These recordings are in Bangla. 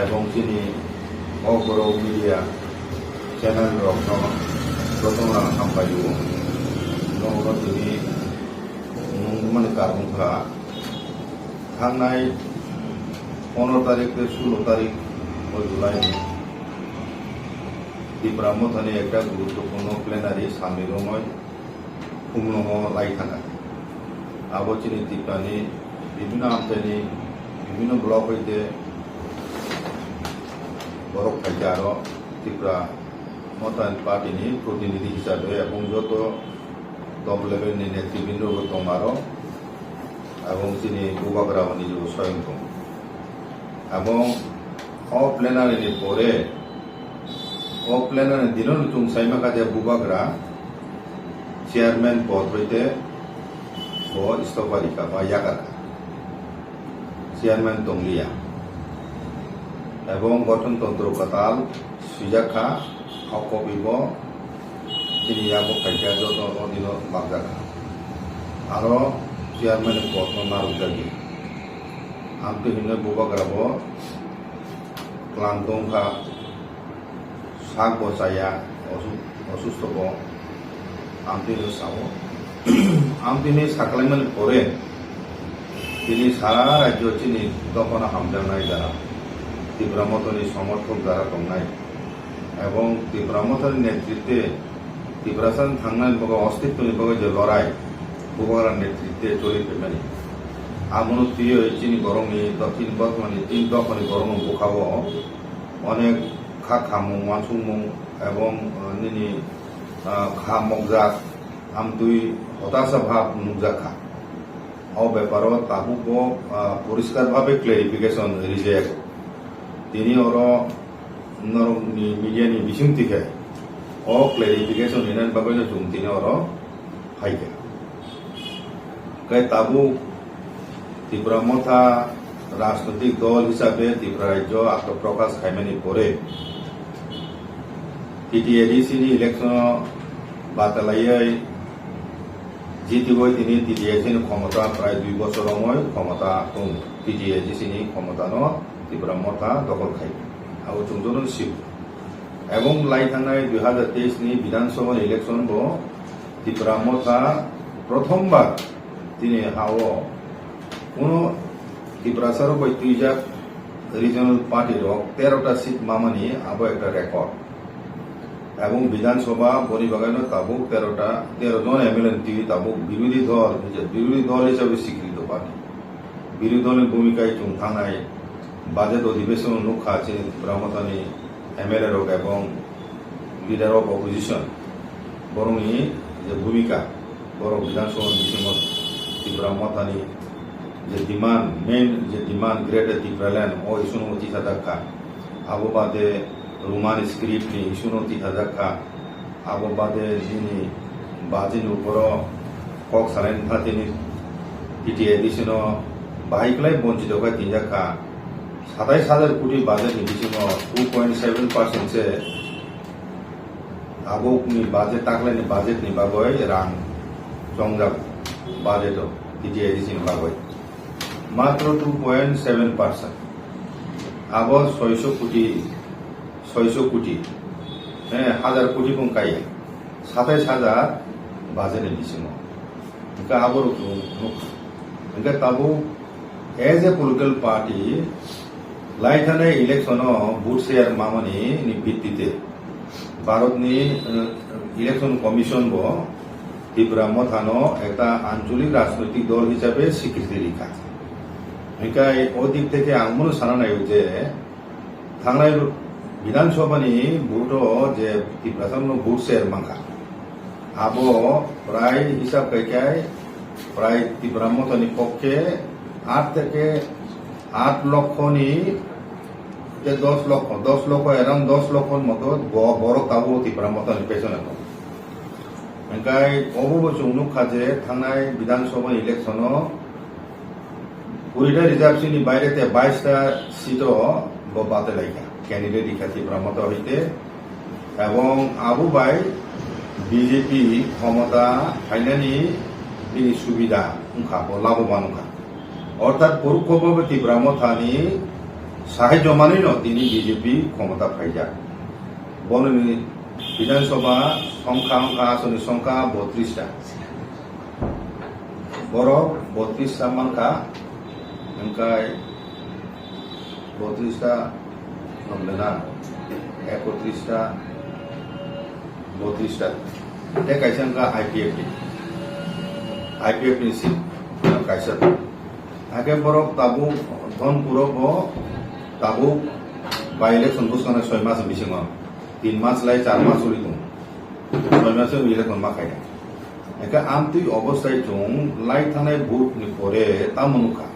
এবং তিনি অগ্র মিডিয়া চ্যানেল রচনা হামপাইও न'आव दिनै नंगौमानि कारबंफ्रा थांनाय 15 तारिख 16 तारिख जुलाई त्रिपुरा मथानि एक गुरुत्वपूर्ण प्लेनारि सामिलमय खुंलङ लाइथाङा आबचिनि त्रिपुरानि विभिन्न आमथाइनि विभिन्न ब्लक हইতে बरफ खाइते आरो त्रिपुरा मथानि पार्टीनि प्रतिनिधि हिसाबै এবং যত टप लेभेलनि नेतृबृन्दबो दं आरो এবং তিনি बुबाग्राबो নিজেও স্বয়ং दं এবং प्लेनारिनि পরে प्लेनारि दिनन तुम साइमाखाजे बुबाग्रा চেয়ারম্যান पद হইতে इस्तफा दिखा बा यागाखा চেয়ারম্যান तंगलिया এবং গঠনতন্ত্র কাতাল সুজাখা অকবিব তিনি याबो खाइया যত অধীন বাগজাখা আরো চেয়ারম্যান পদ নারুজাগি আমতে হিনে बुबाग्राबो क्लांदोंखा साग बसाया असुस्थबो आमतिनि सावो आमतिनि साख्लायमानि परे তিনি সারা রাজ্য চিনি দখনা হামজানাय যারা त्रिपुरा मथानि समर्थक যারা दंनाय এবং त्रिपुरा मथानि नेतृत्वे त्रिपुरासान थांनाय बगा अस्तित्वनि बगा जे लड़ाई बुबाग्रा नेतृत्वे चलिफैमानि आमनो तियो चिनि गरंनि दक्षिण बर्तमानि 3 दखनि गरं बुखावो अनेक खा खामु मानसुमु এবং निनि खा मगजाक आमतुई हताशा भाव नुजाखा ও ব্যাপার তাবুকো পরিষ্কারভাবে ক্লারিফিকেশন রিজেক্ট তিনি ওর মিডিয়ানি বিসিংতিকে ক্লারিফিকেশন ইনান বাগলে জুম তিনি ওর হাইকে তাবু ত্রিপুরা মথা রাজনৈতিক দল হিসাবে ত্রিপুরা রাজ্য আত্মপ্রকাশ খাইমানি পরে টিটিএডিসিনি ইলেকশন বাতালাইয়াই জিতিবই তিনি টিটিএডিসিনি ক্ষমতা প্রায় 2 বছর সময় ক্ষমতা দं টিটিএডিসিনি ক্ষমতানো ত্রিপুরা মথা দখল খাই আর চুমজন শিব এবং লাই থানায় 2023 नि বিধানসভা ইলেকশন বো ত্রিপুরা মথা প্রথমবার তিনি হাও কোন ত্রিপুরা সরো বৈতুইজা রিজনাল পার্টির 13টা সিট মামানি আবো একটা রেকর্ড এবং বিধানসভা পরিবাগানো তাবুক 13 জন এমএলএ টিভি তাবুক বিরোধী দল হিসাবে স্বীকৃত পার্টি বিরোধী দলের ভূমিকায় চুম থানায় বাজেট অধিবেশন লুখা আছে ত্রিপুরা মথানি এমএলএ রোগ এবং লিডার অফ অপোজিশন বরংনি যে ভূমিকা বড় বিধানসভা মিটিং ত্রিপুরা মথানি যে ডিমান্ড মেন যে ডিমান্ড গ্রেটার ত্রিপুরা ল্যান্ড ও ইস্যুনতি সাদাখা আবো বাদে রোমান স্ক্রিপ্ট नि ইস্যুনতি সাদাখা আবো বাদে যিনি বাজিন উপর কক সালাইন থাতিনি টিটিএডিসিন বাহিকলাই বঞ্চিত হয় তিনজাখা 27,000 কোটি বাজেট নিবিসিন 2.7% से आगोकनि बाजेट ताकलायनि बाजेट नि बागै रां जंजाब बाजेट टिटिएडिसि नि बागै मात्र 2.7% आबो 600 कोटी हाजार कोटी पंकाय 27,000 बाजेट निबिसिन इनका आबो इनका ताबो एज ए पॉलिटिकल पार्टी लाइथाने इलेक्शन बुथ शेयर मामानि नि भित्तिते भारतनि इलेक्शन कमिशन बो त्रिपुरा मथानो एक आंचलिक राजनैतिक दल हिसाबे स्वीकृति लिखा इनकाय अदिक থেকে आंमोन सानानाय जे थांनाय विधानसभानि भोट जे त्रिपुरासानो बुथ शेयर मांखा आबो प्राय हिसाब कायकाय प्राय त्रिपुरा मथानि पक्षे 8 থেকে 8 লক্ষনি 10 লক্ষ এরাউন্ড 10 লক্ষর মতো বড় তাবু ত্রিপুরা মথানি পেছনে এনকাই অববচুং নুখাজে থানায় বিধানসভা ইলেকশন 20টা রিজার্ভেশনनि বাইরেতে 22টা সিট বাতে লাইকা ক্যান্ডিডেট লিখা ত্রিপুরা মথা হইতে এবং আবু বাই বিজেপি ক্ষমতা ফাইনানি বিনি সুবিধা উনখা লাভবান উনখা অর্থাৎ পরোক্ষভাবে ত্রিপুরা মথানি সাহায্য মানেই তিনি বিজেপি ক্ষমতা ফাইজা বননি বিধানসভা সংখ্যা আসনের সংখ্যা 32টা বড় 32টা মানকা ओमफ्राय 32টা हमले ना 31টা 32টা ते कायसा का आईपीएफ नि सिट कायसा आगे बरक ताबु धन पुरब ताबु बाय इलेक्शन बुसखाना 6 मास बिसिङ 3 मास लाई 4 मास उरि दं 6 मास इलेक्शन मा खाय एका आमति अवस्थाय जों लाई थानाय भोट नि परे तामुनुखा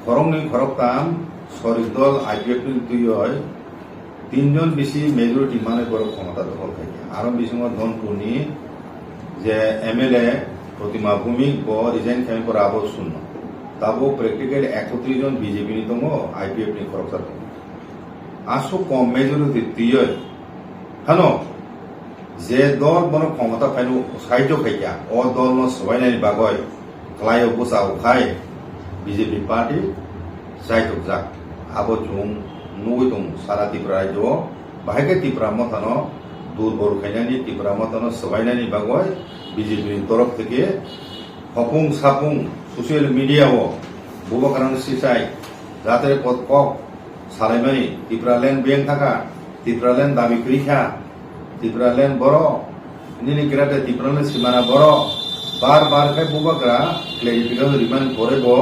खरंनि खरकताम सरिक दल आईपीएफ नि दुय 3 जन बेसि मेजरिटी माने बरक क्षमता दखल खाय आरो बिसिङ धनपुरनि जे एमएलए प्रतिमा भूमिक ब रिजाइन खाय पर आबो शून्य ताबो प्रेक्टिकल 31 जन बीजेपी नि दङ आईपीएफ नि खरकता दङ आसो कम मेजरिटी दुय हानो जे दल बन क्षमता फाइनो साहाय्य खायया अ दल न सबायनायनि बागय क्लायो बुसाव खाय बीजेपी पार्टी साइटक जा आबो जों नुगै दं सारा त्रिपुरा राज्यो बाहायके त्रिपुरा मथानो दुर्बल खायनायनि त्रिपुरा मथानो सबायनायनि बागय बीजेपी नि तरफ থেকে हपुं सापुं ससियेल मिडियाव बुबाकारान सिसाय जाते पद কক सालायमानि त्रिपुरा लेन बेंक थाका त्रिपुरा लेन दाबि करिखा त्रिपुरा लेन बर निनि केराटे त्रिपुरा लेन सीमाना बर बार बार खाय बुबाकरा क्लेरिफिकेशन रिमाइंड करेबो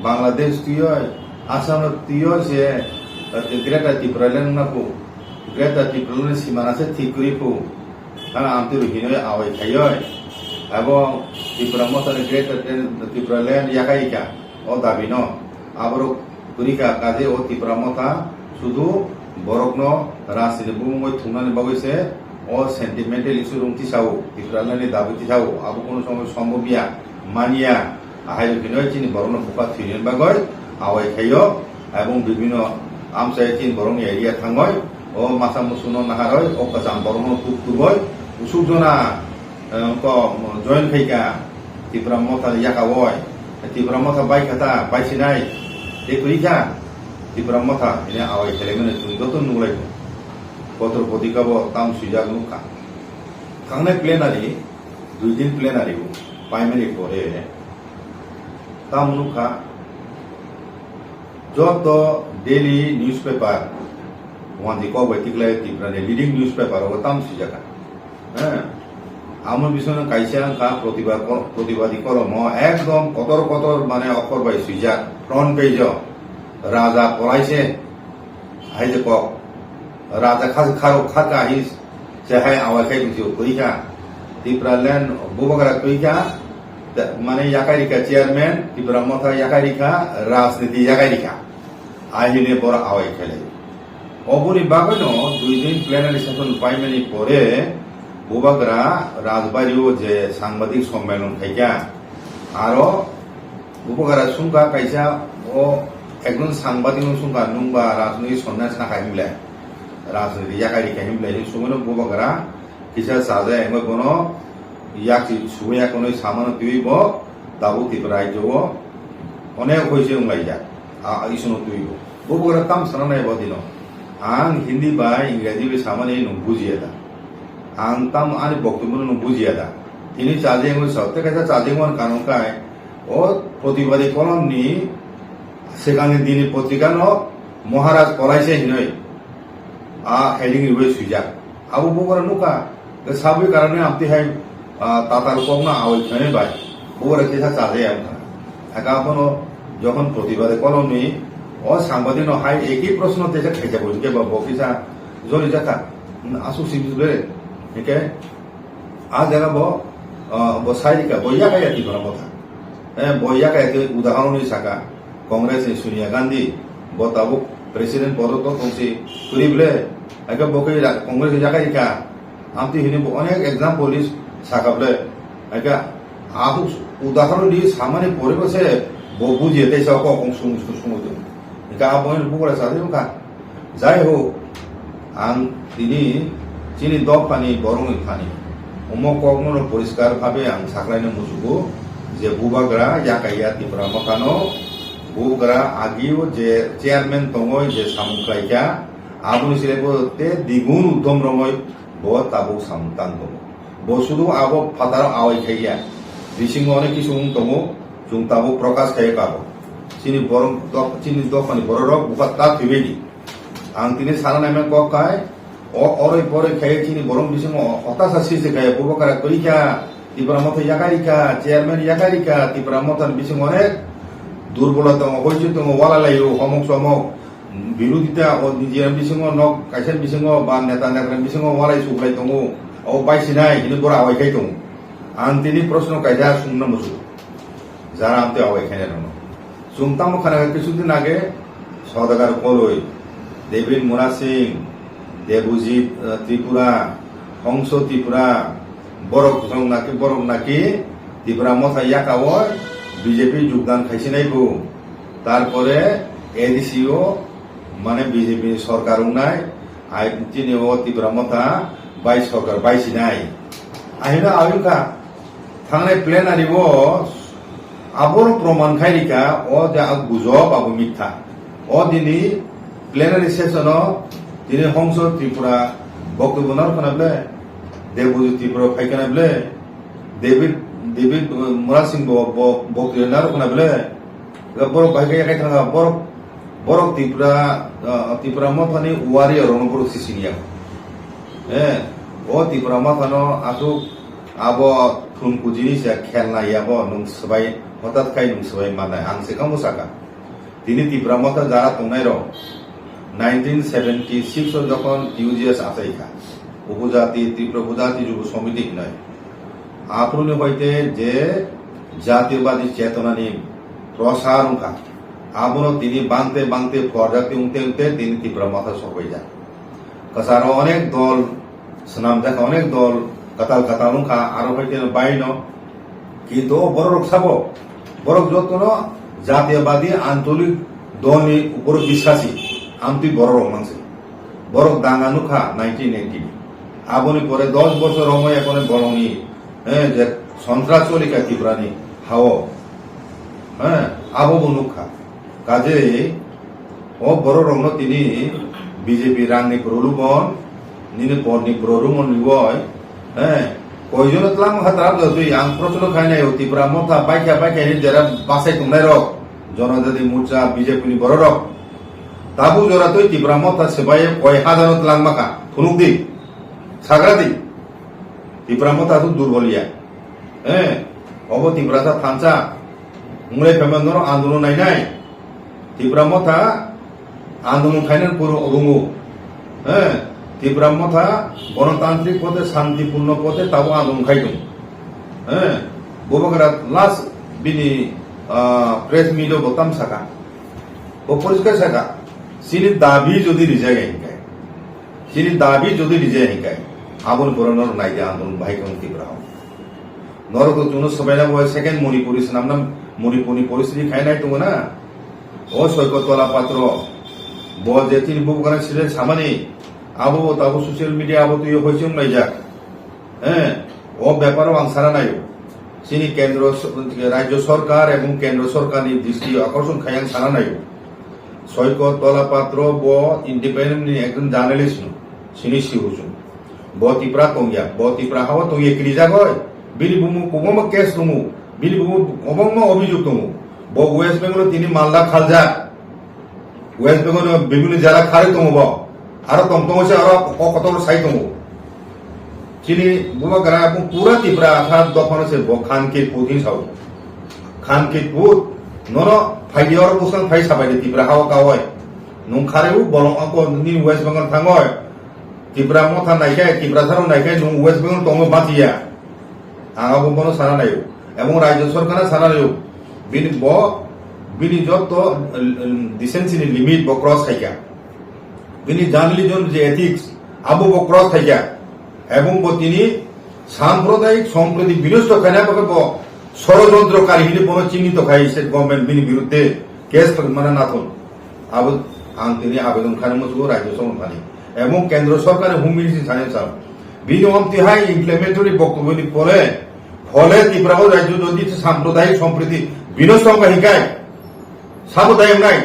बांग्लादेश तुय आसाम तुय जे ग्रेटा त्रिपुरा लेन नाको ग्रेटा त्रिपुरा लेन सीमाना से थिकरिफु हाना आमति हिनय आवै खाय एबो त्रिपुरा मथानि ग्रेटा त्रिपुरा लेन याकाइका ओ दाबि न आबरो करिका काजे ओ त्रिपुरा मथा शुधु बरकनो राजनीति बुंगै थुंनानि बागैसे ओ सेंटिमेंटल इश्यू रुंति साव त्रिपुरा लेननि दाबिति साव आबो कोनो समय सम्भबिया मानिया आहाय बिनय चिनि बरनो फुका थिनेन बागय आवै खायो एबं बिभिन्न आमसाय चिन बरनो एरिया थांगय ओ मासा मुसुनो नाहारय ओ कासाम बरनो तुबय उसुजना को जॉइन खायका त्रिपुरा मथा याकावय त्रिपुरा मथा बायखाता बायसिनाय देखुइका त्रिपुरा मथा इने आवै खायलेमने तुंगतो नुलाय पत्र पत्रिकाबो ताम सुजाग नुखा थांनाय प्लेनारि 2 दिन प्लेनारि प्राइमारि परे तामुनुखा जत डेली न्यूज़पेपर वहां को बैठिकले त्रिपुरा लीडिंग न्यूज़पेपर हो ताम सुजागा आमर बिसोन कायसा का प्रतिवादी करम एकदम कतर कतर माने अक्षर बाय सुजाग फ्रंट पेज राजा पराइसे हाइजे को राजा खारो खाका हिस चाहे आवाखाय बिसो कइका त्रिपुरा लेन बुबाकारा कइका माने याकारिका चेयरमैन त्रिपुरा मथा याकारिका राजनीति याकारिका आइने बर आवाय खेले अबुनि बागनो 2 दिन प्लेनारि सेशन पाइमानि परे बुबाकारा राजबारियो जे सांबादिक सम्मेलन खायका आरो बुबाकारा सुंगा कायसा ओ एकजन सांबादिक सुंगा नुंबा राजनीति सन्यास ना खायमले राजनीति याकारिका हिमले सुमनो बुबाकारा किसा साजा एमो कोनो याकि सुबैया कोनो सामान तुइबो दाबु त्रिपुरा राज्यो अनेक होइसे उंलाइजा इसनो तुइबो बुबाकारा ताम सनानाय बदिनो आं हिंदी बा इंग्राजी बे सामाने नु बुजियादा आं ताम आनि बक्तब्य नु बुजियादा इनि चार्जिंग सत्य कायसा चार्जिंग वन कानून काय ओ प्रतिवादी कलमनि सेकानि दिनि पत्रिका न महाराज पलाइसे हिनय हेडिंग रिवे सुजा आबो बुबाकारा नुका साबि कारणे आमति हाय तातार कोंगना आवै खाय बाय बुबाकारा केसा चार्जे आम एकापनो যখন প্রতিবাদে কলমনি ও সাংবাদিক হাই একই প্রশ্ন তেজা খাইছা বলকে বা বকিসা জলি জাকা আসু সিবিলে একে আ জায়গা ব সাইরিকা বইয়া কায়া কি করা কথা বইয়া কায়া উদাহরণ সাকা কংগ্রেস সোনিয়া গান্ধী বতাবো প্রেসিডেন্ট পদ তো কংসি করিবলে একে বকে কংগ্রেস জাকাইকা আমতি হিনে অনেক एग्जांपल সাকাবলে একে আহু উদাহরণ দি সামনে পরিবেশে बुझिए तैसा को सुमुद गाबोन बुगरा सादेमका जाय हो आं दिनि चिनि दफानि बरंनि फानि अमक कगमनो परिष्कार भाबे आं साख्लायनो मुजुगो जे बुबाग्रा याकाया त्रिपुरा मथानो বুবগরা আগেও যে চেয়ারম্যান দङই যে সামুখাইকা আবুনি সিলেবো তে দ্বিগুণ উদ্যম রঙই ব তাবো সামতান দङ ব শুধু আবো ফাতার আওয়াই খাইয়া বিসিং অনেক কিছু দङ जों ताबो प्रकाश खायो काबो चिनि बरं चिनि दखानि बररक बुका ता थिबेदि आं तिनि साना नामे क काय अरै परै खायो चिनि बरं बिसिं हतासा सिसे खायो बुबकारा कइका तिब्रा मथ याकारिका चेयरमैन याकारिका तिब्रा मथन बिसिं अनेक दुर्बलता हयजो दङ वालालायो हमक समक बिरोधिता ओ निजेर बिसिं नक काइसेन बिसिं बा नेता नेता बिसिं वालाय सुब्लाय दङ औ बायसिनाय हिनि बरा आवाय खाय दङ आं तिनि प्रश्न कायदा सुंनो मुसु যারা আমতে অবৈখানে রনো সুমতাম খানা কিছুদিন আগে সদাগার কলই দেবীন মুরা সিং দেবজিৎ ত্রিপুরা হংস ত্রিপুরা বরক নাকি ত্রিপুরা মথা ইয়াকাও বিজেপি যোগদান খাইছিনাইবো তারপরে এডিসিও মানে বিজেপি সরকার নাই আই তিনিও ত্রিপুরা মথা বাই সরকার বাইছিনাই আহিনা আবিকা থাংনাই প্লেনারিব আবর প্রমাণ খাইরিকা ও যা গুজব আবু মিথ্যা ও দিনী প্লেনারি সেশন দিনী হংস ত্রিপুরা বক্তব্য নারখানাবলে দেবজিৎ ত্রিপুরা ফাইখানাবলে দেবীর মুরা সিং বক্তব্য নারখানাবলে বরক ভাইখাই থাকা বরক ত্রিপুরা মথানি ওয়ারি রণপুর সিসিনিয়া ও ত্রিপুরা মথানো আসুক আবো থুনকু জিনিস খেলনা ইয়াবো নং সবাই হঠাৎ খাই নং সবাই মানায় আং সেখান মুসাকা তিনি ত্রিপুরা মথা যারা তংনাই রং 1976 যখন টিউজিএস আসাইখা উপজাতি ত্রিপুরা উপজাতি যুব সমিতি নয় আপনি হইতে যে জাতীয়বাদী চেতনানি প্রসার উঙ্কা আবনো তিনি বাংতে ফরজাতি উংতে তিনি ত্রিপুরা মথা সবাই যান কাছাড় অনেক দল সুনাম দেখা অনেক দল কাতাল উঙ্কা আরো হইতে বাইন কিন্তু বড় সাবো বরক যত্ন জাতীয়বাদী আঞ্চলিক দলনি উপর বিশ্বাসী আমতি বড় মানসি বরক দাঙ্গানুখা 1980 আবনি পরে 10 বছর সময় এখন বরংনি যে সন্ত্রাস চলিকা ত্রিপুরানি হাও আবো বনুখা কাজে ও বড় রং তিনি বিজেপি রাংনি প্রলুবন নিনে পরনি প্রলুবন নিবয় কয়জন তলাম হাতরাব তুই আং প্রশ্ন খাই নাই ত্রিপুরা মথা বাইকা নি যারা বাসাই তুমনাই রক জনজাতি মোর্চা বিজেপি নি বড় রক তাবু জরা তুই ত্রিপুরা মথা সেবাই কয় হাজার তলাং মাখা ফুনুক দি সাগরা দি ত্রিপুরা মথা তো দুর্বলিয়া অব ত্রিপুরা থানচা মুলাই ফেমান্দর আন্দোলন নাই ত্রিপুরা মথা আন্দোলন খাইনার পুরো রুমু ত্রিপুরা মথা গণতান্ত্রিক পথে শান্তিপূর্ণ পথে তাবো আন্দোলন খাইদুম ববগরা লাস্ট বিনি প্রেস মিটও বতাম সাকা ও পরিষ্কার সাকা সিনি দাবি যদি রিজাই হিকায় সিনি দাবি যদি রিজাই হিকায় আবুল বরণর নাইদে আন্দোলন ভাইকন ত্রিপুরা নরক জুন সবাই না সেকেন্ড মণিপুরি নাম নাম মণিপুরি পরিস্থিতি খাই নাই তুমি না ও সৈকতলা পাত্র ব যে তিনি ববগরা ছিলেন সামানি আবো তাবো সোশ্যাল মিডিয়া আবো তুই হয়েছে যাক ও ব্যাপারও আং সারা নাই চিনি কেন্দ্র রাজ্য সরকার এবং কেন্দ্র সরকার দৃষ্টি আকর্ষণ খাইয়াং সারা নাই সৈকত তলা পাত্র ব ইন্ডিপেন্ডেন্ট একজন জার্নালিস্ট চিনি সিহুসুন ব ত্রিপুরা তংয়া ব ত্রিপুরা হাওয়া তংয়ে ক্রিজা গয় বিলি বুমু কবম কেস দমু বিলি বুমু কবম অভিযোগ দমু ব ওয়েস্ট বেঙ্গল তিনি মালদা খালজা ওয়েস্ট বেঙ্গল বিভিন্ন জেলা খারে দমু ব আরো তমতমসে আরো কত সাই দমু চিনি বুবগরা এবং পুরা ত্রিপুরা আসার দখন সে খানকিতপুর হিসাব খানকিতপুর নন ফাইডিয়র বুসান ফাই সাবাই ত্রিপুরা হাওয়া কাওয় নুং খারেও বলং আক নি ওয়েস্ট বেঙ্গল থাঙ্গয় ত্রিপুরা মথা নাইখাই ত্রিপুরা সারও নাইখাই নুং ওয়েস্ট বেঙ্গল তঙ্গ বাঁচিয়া আগাবো বন সারা নাইও এবং রাজ্য সরকার সারা নাইও বিনি যত ডিসেন্সিনি লিমিট ব ক্রস খাইকা বিনি জার্নালিজম যে এথিক্স আবু ব ক্রস খাইকা এবং তিনি সাম্প্রদায়িক সম্প্রীতি বিনষ্ট খাইনা ষড়যন্ত্রকারী হিসেবে কোনো চিহ্নিত খাই স্টেট গভর্নমেন্ট বিনি বিরুদ্ধে কেস মানে নাথন আবু আং তিনি আবেদন খানে মতো রাজ্য সরকার এবং কেন্দ্র সরকারের হোম মিনিস্ট্রি সানে সার বিনি অন্তিহাই ইমপ্লিমেন্টরি বক্তব্য ফলে ত্রিপুরা রাজ্য যদি সাম্প্রদায়িক সম্প্রীতি বিনষ্ট হিকায় সাবো দায়ম নাই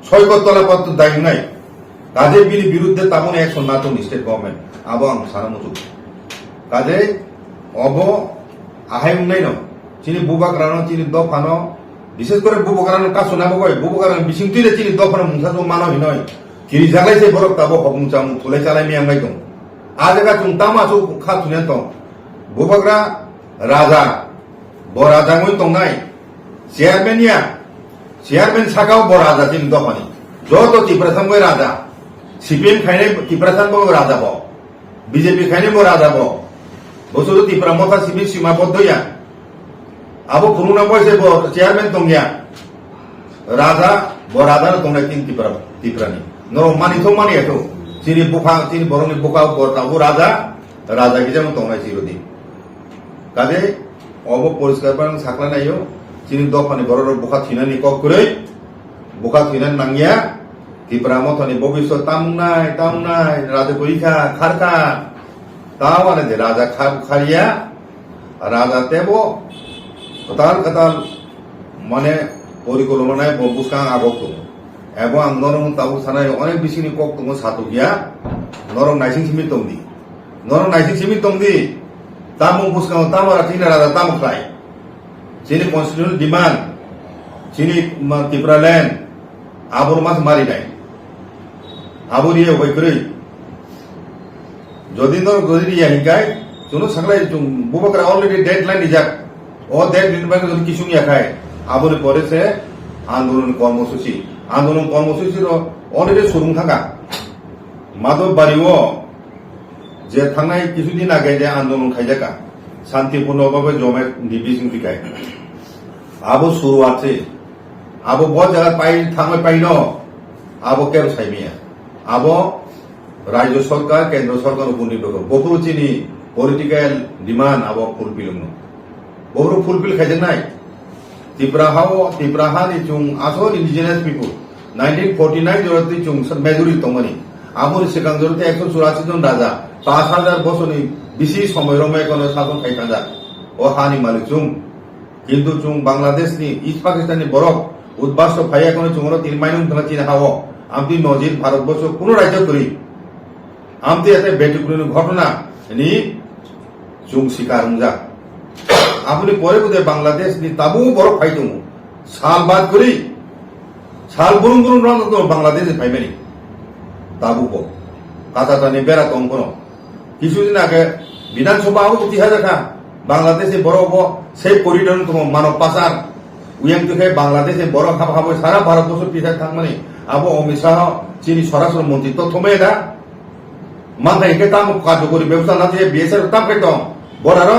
সৈকত তলাপত্র দায়ম নাই কাজে বিনি বিরুদ্ধে তেমন অ্যাকশন না তো স্টেট গভর্নমেন্ট আবো আং সারা মতো কাজে অব আহাই নাই ন চিনি বুবাগ্রানো চিনি দফানো বিশেষ করে বুবগ্রানো কাছো নাবো কয় বুবগ্রানো বিসিং তুইলে চিনি দফানো মুসা তো মানো হিনয় কিরি জাগলাইছে বরক তাবো হবুং চামু থুলাই চালাই মি আংগাই দं আজগা চুং তামাসু খা থুনে দं বুবাগ্রা রাজা ব রাজা মই তংনাই চেয়ারম্যান সাকাও ব রাজা চিনি দফানি যত ত্রিপুরা বই রাজা সিপিএম খাইনে ত্রিপুরা বো রাজা ব বিজেপি খাইনে বো রাজা ব বছর ত্রিপুরা মথা সিপি সীমাবদ্ধইয়া আবো পুরুনা বয়সে ব চেয়ারম্যান তংগিয়া রাজা ব রাজা তংনাই তিন ত্রিপুরানি নর মানি তো মানি এত চিনি বুখা চিনি বরংনি বুকা বরতাবো রাজা কি যেমন তংনাই চিরদিন কাজে অব পরিষ্কার পান সাকলা নাইও চিনি দফানি বড় বুকা থিনানি কক করে বুকা থিনানি নাঙ্গিয়া ত্রিপুরা মথনি ভবিষ্যৎ তামনাই রাজা পরীক্ষা খারকা তাও আনে যে রাজা খারিয়া রাজা তেব কাতাল মানে পরিকল্পনায় বুসকাং আগক দं এবং আং নরম তাবো সানায় অনেক বেশিনি কক দं সাতু গিয়া নরম নাইসিং সিমি তংদি তামুং বুসকাং তামারা চিনি রাজা তামুক খাই চিনি কনস্টিটিউশনাল ডিমান্ড চিনি ত্রিপুরা ল্যান্ড আবর মাস মারি নাই আবরিয়ে হই করে যদি ইয়া হিকায় চুনো সাকলাই বুবকরা অলরেডি ডেডলাইন নিজাক ও ডেডলাইন যদি কিছু নিয়া খায় আবরে পরেছে আন্দোলন কর্মসূচির অলরেডি শুরু থাকা মাধব বাড়িও যে থানায় কিছুদিন আগে যে আন্দোলন খাইজাকা শান্তিপূর্ণভাবে জমে নিবিসিং ফিকায় আবো শুরু আছে আবো বহু জায়গা থামে পাইন আবো কেন সাইমিয়া আবো রাজ্য সরকার কেন্দ্র সরকার উপর নির্ভর বহু চিনি পলিটিক্যাল ডিমান্ড আবো ফুলফিল বহু ফুলফিল খাইছে নাই ত্রিপুরাহানি চুং আসল ইন্ডিজিনাস পিপুল 1949 জরতি চুং মেজরিটি তংমানি আমরি সিগাং জরতি 184 জন রাজা 5000 বছরনি বেশি সময় রমে কোন শাসন খাইতাজা ও হানি মালিক চুং কিন্তু চুং বাংলাদেশ নি ইস্ট পাকিস্তানি বরফ উদ্বাস্ত ফাইয়া কোন চুংর 3 মাইনুং ধরা চিনা হাও আমতি নজির ভারতবর্ষ কোন রাজ্য করি আমতি এতে বেটিকুনি ঘটনা নি চুং শিকার যা আপনি পরে বুঝে বাংলাদেশ নি তাবু বরফ ফাইতুম সাল বাদ করি সাল বুরুম রান বাংলাদেশে ফাইবেনি তাবু কো কাতাটানি বেড়া তং কোন কিছুদিন আগে বিধানসভা ইতিহাস দেখা বাংলাদেশে বরফ সেই করিডর তোমার মানব পাচার উইয়াং থেকে বাংলাদেশে বরফ খাবো সারা ভারতবর্ষ পিছায় থাকমানি আবো অমিত শাহ চিনি স্বরাষ্ট্র মন্ত্রী তো থমে এটা মাথা একে তাম কার্যকরী ব্যবস্থা না দিয়ে বিএসএফ তাম খেত বর্ডার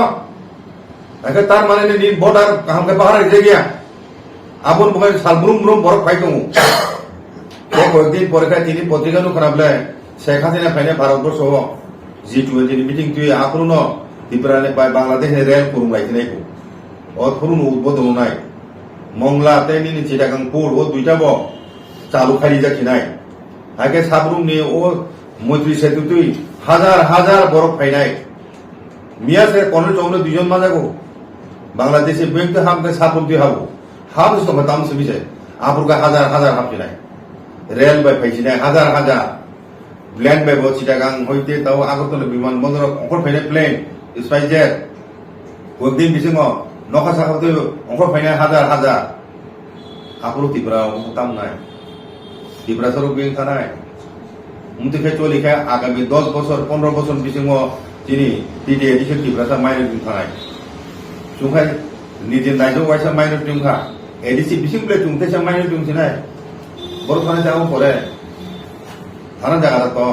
একে তার মানে বর্ডার কাহামকে পাহাড় রেখে গিয়া আপন বকে সালবুরুম বরফ খাইতো কয়েকদিন পরে খাই তিনি পত্রিকানো খারাপলে শেখ হাসিনা ফাইনে ভারতবর্ষ G20 মিটিং তুই আপন ত্রিপুরানে বাংলাদেশে রেল করুম রাইতে নাই ও ধরুন উদ্বোধন নাই মংলা তেনি চিটাগাং পুর ও দুইটা ব চালু খালি যাচ্ছি নাই আগে সাবরুম নিয়ে ও মৈত্রী সেতু তুই হাজার বরফ ফাইনাই মিয়া সে কোন চৌনে দুজন মাজাগো বাংলাদেশে ব্যাংকে হামকে সাবরুম তুই হাবো হাবস তো দাম সে বিষয় আপুরকা হাজার হামছি নাই রেল বাই ফাইছি নাই হাজার প্লেন বাই চিটাগাং হইতে তাও আগরতলা বিমানবন্দর অঙ্কর ফাইনে প্লেন স্পাইসজেট কয়েকদিন বিসিং নখা সাখাতে অঙ্কর ফাইনে হাজার আপুর ত্রিপুরা তাম নাই ত্রিপুরা সরক বিং থানায় উমতিখে চলিখে আগামী 10 বছর 15 বছর বিসিং তিনি টিডি এডিশন ত্রিপুরা মাইনরিটি থানায় চুংখাই নিজে নাইজো ওয়াইসা মাইনরিটি চুংখা এডিসি বিসিং প্লে চুংতেছে মাইনরিটি চুংছি নাই বড় থানায় যাবো পরে থানা জায়গা তো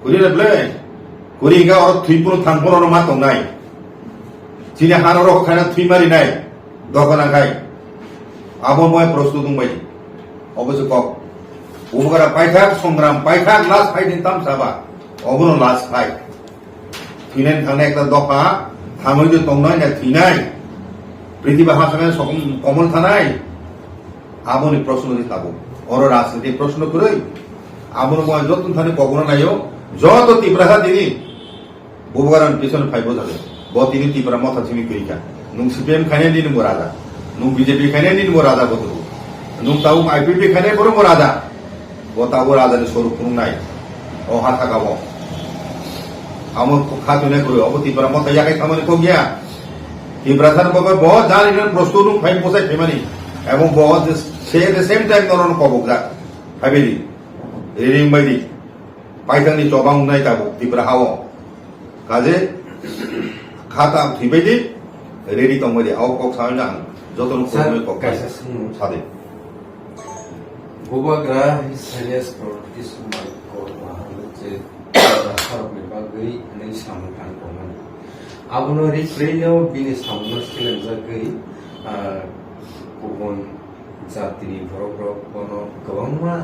কুড়িলে বলে কুড়িগা ওর থুইপুর থানপুর মা তো নাই চিনি হানোর খানা থুই মারি নাই দখনা খাই আবন ময় প্রস্তুত দंबाय অবশ্য কক উপকারা পাইথাক সংগ্রাম পাইথাক লাস্ট ফাইটিং তাম সাবা অবন লাস্ট ফাইট থুইনাই থানে একটা দফা থামই যে তংনাই না থুইনাই পৃথিবী হাসানে সকম কমল থানায় আবনি প্রশ্ন দিতাবো ওর রাজনীতি প্রশ্ন করে আবন ময় যত থানে কখনো নাইও যত ত্রিপুরা দিনি বুবগারান পিছনে ফাইব যাবে ব তিনি ত্রিপুরা মথা চিনি কইকা নুং সিপিএম খাইনে দিন রাজা nung BJP khaine nin mo raja botu nung tau IPP khaine boro mo raja bo tau raja ni soru kurung nai o hatha kabo amon khatune koi obo tipra mota yakai kamani ko gya Ibratan babar bahut jan inan prosto nung fain posai femani এবং বহুত সে the same time নরন কবকরা ভাবিলি রিং বাইদি পাইতানি চবাং নাই তাবো তিব্রা হাও কাজে খাতা থিবাইদি রেডি তংবাইদি আও কক সামনা যতন কোন কক কাইসা সিং সাদে গোবাগ্রা হিসালিয়াস প্রটিস মাই কোড মাহালচে সারবনি বাগৈ नै সামতান কোমান আবনো রিপ্রেইও বিনি সামনা সিলেন জাগৈ गुबुन जातिनि बर'फोराव गोबां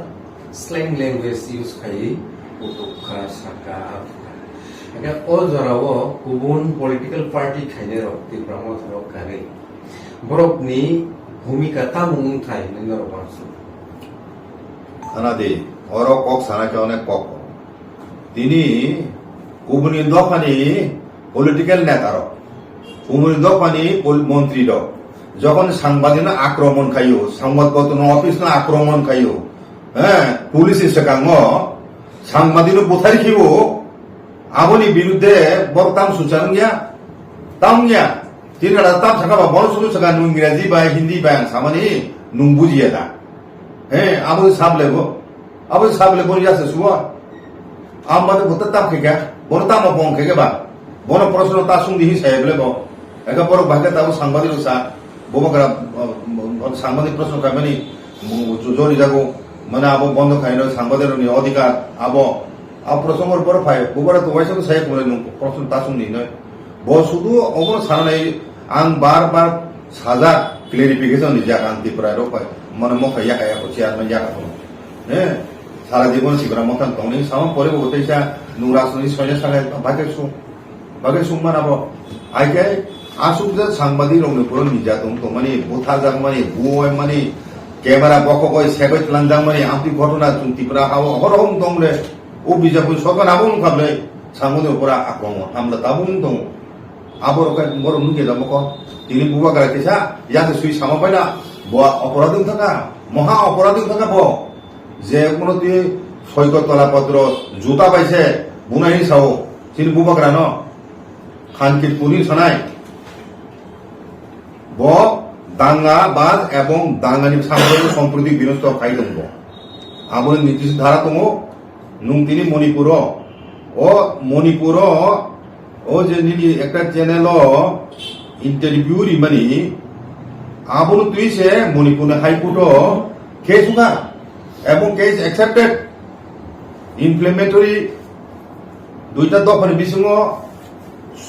स्लें लेंगुवेज इउज खायो गथ'खा साका आखा अ जराव गुबुन पलिटिकल पार्टी खायनो रक तिब्रा मथराव गारै बरफनि भूमिका तामुं थाय नोंनाव बांसु খানাদে অর কক সানাকে অনেক কক তিনি কুবনি দফানি পলিটিক্যাল নেতার কুবনি দফানি মন্ত্রী ড যখন সাংবাদিক আক্রমণ খাইও সংবাদপত্র অফিস না আক্রমণ খাইও হ্যাঁ পুলিশ সেকাঙ্গ সাংবাদিক বোথারি খিব আবনি বিরুদ্ধে বড় তাম সুচান গিয়া তাম গিয়া তিনটা তাম থাকা বড় শুরু থাকা ইংরেজি বা হিন্দি বা সামানি নুং বুঝিয়ে দা হ্যাঁ আবু সাবলে বলি আছে সুয়া আমাদের ভোট তাম খেগা বড় তাম বং খেগে বা বড় প্রশ্ন তা সুন্দি হিসাবে বলে একা বড় ভাগে তাবো সাংবাদিক সা বোমাকরা সাংবাদিক প্রশ্ন খাইমানি জরি যাগো মানে আবো বন্ধ খাইনো সাংবাদিক অধিকার আবো প্রসঙ্গের পর ফাই গোবরা তো ওয়াইসা সাহেব বলে প্রশ্ন তা শুনি নয় ব শুধু অবর সারানাই আং বারবার সাজা ক্লিয়ারিফিকেশন নিজা কান্তি প্রায় রপায় মানে মখা ইয়াকা ইয়াকো চেয়ারম্যান ইয়াকা তো হ্যাঁ সারা জীবন শিবরা মতান তংনি সাম পরে বতেইসা নুং রাজনৈতিক সৈন্য সাগায় বাগে সুমান আবো আইকে আসুকজা সাংবাদিক রংপুর নির্যাতন তো মানে বোথাজাক মানে বুয় মানে ক্যামেরা বককয় সেগত লাঞ্জাং মানে আমতি ঘটনা চুন্তিপ্রা হাও হরহম দংলে ও বিজাপুর সরকার আবুন খাবলে সাংবাদিক উপর আক্রমণ হামলা তাবুন দং আবর বড় নুকে যাবো ক তিনি বুবা গাইতেছা ইয়াতে সুই সামা পাইনা বয়া অপরাধী থাকা মহা অপরাধী থাকা ব যে কোনো তুই সৈকত তলাপত্র জুতা পাইছে বুনাহি চাও তিনি বুবা গ্রান খানকির পুলিশ সানাই ব দাঙ্গা বাদ এবং দাঙ্গানি সাংবাদিক সম্প্রতি বিনষ্ট খাই দঙ্গ আবর নির্দিষ্ট ধারা দङ নুং তিনি মণিপুর ও যে নিনি একটা চ্যানেল ইন্টারভিউ রিমানি আবর তুই সে মণিপুর হাইকোর্ট কেস হুকা এবং কেস অ্যাকসেপ্টেড ইমপ্লিমেন্টরি দুইটা দফানি বিসঙ্গ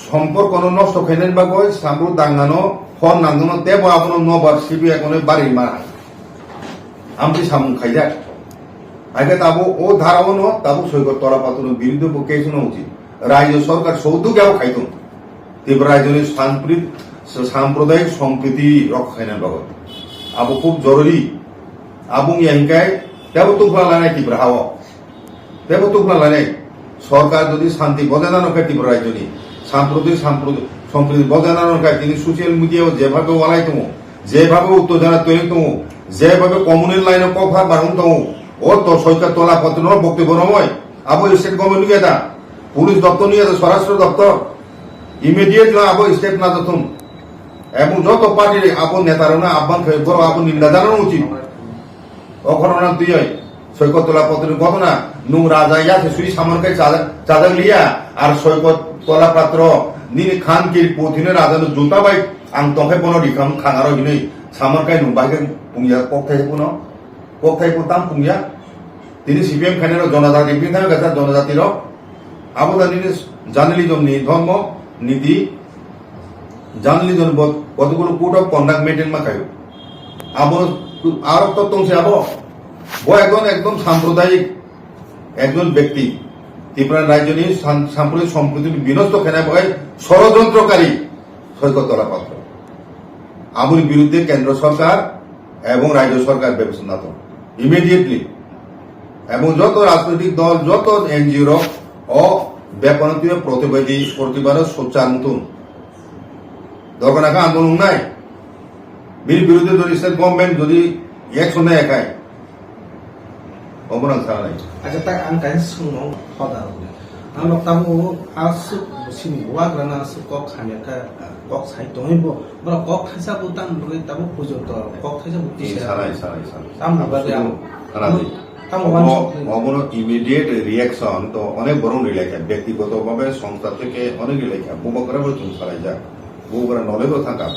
সম্পর্ক নষ্ট খাইনানি বাগৈ সামরু দাঙ্গানো ফোন নাঙ্গনো তেবো আপনো নবার সিবি একনে বাড়ি মারা আমটি সামুং খাইজা আগে তাবো ও ধারাও ন তাবো সৈকত তলাপাতুর বিরুদ্ধে কেস ন উচিত রাজ্য সরকার সৌদু গেও খাইতুন ত্রিপুরা রাজ্যের সাম্প্রদায়িক সম্প্রীতি রক্ষা খাইনান বাবদ আবো খুব জরুরি আবুং ইয়াহিকায় তেবো তুফলা লানাই ত্রিপুরা হাও তেবো তুফলা লানাই সরকার যদি শান্তি বজায় না রাখে ত্রিপুরা রাজ্যনি সাম্প্রতিক সম্প্রীতি বজায় না রাখায় তিনি সোশ্যাল মিডিয়াও যেভাবে ওয়ালাই দङ যেভাবে উত্তেজনা তৈরি দङ যেভাবে কমিউনিটি লাইনে কভার বারণ দङ ও তো সরকার তলাপত্র বক্তব্য নয় আবো স্টেট গভর্নমেন্ট নিয়ে দা পুলিশ দপ্তর নিয়ে স্বরাষ্ট্র দপ্তর ইমিডিয়েট আবো স্টেট না যতন এবং যত পার্টির আবো নেতারা আহ্বান বড় আবো নিন্দা জানানো উচিত অঘটনা তুই সৈকত তলাপত্রের ঘটনা নুং রাজা ইয়াছে সুই সামরকাই চাঁদা লিয়া আর সৈকত তলাপাত্র নিনি খানকির পথিনে রাজানো জুতা বাই আং তংখাই বন রিখাম খাঙার হিनै সামরকাই নুং বাইকে পুংয়া ককথাই তাম পুংয়া তিনি সিপিএম খাইনের জনজাতি বিধান গাছা জনজাতির আবদা নিনি জার্নালিজমনি ধর্ম নীতি জার্নালিজম কতগুলো কোড অফ কন্ডাক্ট মেইনটেইন মাখায় আবো আর তত্ত্বংসে আবো একদম সাম্প্রদায়িক একজন ব্যক্তি ত্রিপুরা রাজ্যনি সাম্প্রদায়িক সম্প্রীতি বিনষ্ট খেনা বয় ষড়যন্ত্রকারী সৈকত তলাপাত্র আবুর বিরুদ্ধে কেন্দ্র সরকার এবং রাজ্য সরকার ব্যবস্থা ইমিডিয়েটলি এবং যত রাজনৈতিক দল যত এনজিও ও ব্যাপনীয় প্রতিবাদ সোচ্চার নতুন দরকার আন্দোলন নাই বিল বিরুদ্ধে যদি স্টেট গভর্নমেন্ট যদি অ্যাকশন নেয় একাই অবরাং সারা নাই aja tak angkai semua pada kalau kamu asuk sini wagrana asuk kok hanya ke kok saya tuh ibu berapa kok saya bukan beri tamu pujo tuh kok saya bukan সারাই সারাই সারাই kamu berarti সারাই kamu অবনো ইমিডিয়েট রিয়াকশন তো অনেক বড় রিলেখা ব্যক্তিগতভাবে সংস্থা থেকে অনেক রিলেখা বুবা করে বলে তুমি সারাই যা বুবা করে নলেজও থাকা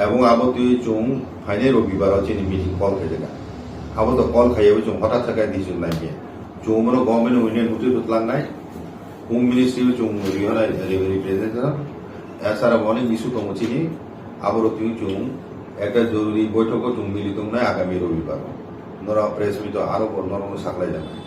এবং আবো তুই চুং ফাইনে রবিবার হচ্ছে মিটিং কল খেয়ে গা আবো তো কল খাইয়ে চুং হঠাৎ থাকায় দিয়েছিল নাকি চুং মানে গভর্নমেন্ট উইনে নুটি টুতলাंनाय হোম মিনিস্ট্রি চুং রিহনাই রিপ্রেজেন্টেটিভ এছাড়া অনেক ইস্যু দংছিনি আবারও তুই চুং একটা জরুরি বৈঠকও চুং মিলিত নয় আগামী রবিবার নরা প্রেস মিট আরো নরম সাকলাই জানায়